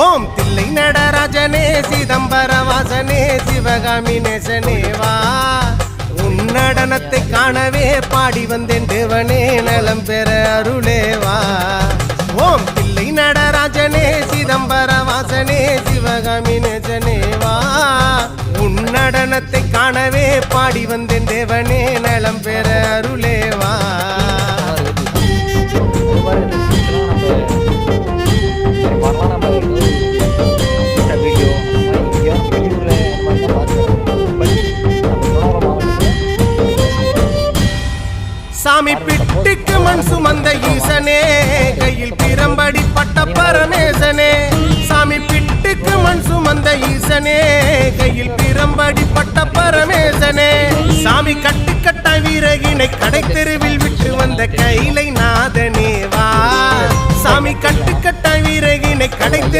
ஓம் தில்லை நடராஜனே சிதம்பர வாசனே சிவகாமி நேசனே வா உன் நடனத்தை காணவே பாடி வந்தேன் தேவனே நலம் பெற அருளே வா ஓம் தில்லை நடராஜனே சிதம்பர வாசனே சிவகாமி நேசனே வா உன் நடனத்தை காணவே பாடி வந்தேன் தேவனே நலம் பெற அருளே வா சாமி பிட்டுக்கு மண் சுமந்த ஈசனே கையில் பிரம்படி பட்ட பரமேசனே சாமி பிட்டுக்கு மண் சுமந்த ஈசனே கையில் பிரம்படி பட்ட பரமேசனே சாமி கட்டுக்கட்ட வீரகினை கடை தெருவில் விட்டு வந்த கைலை நாதனே வா சாமி கட்டுக்கட்ட வீரகினை கடை தெரு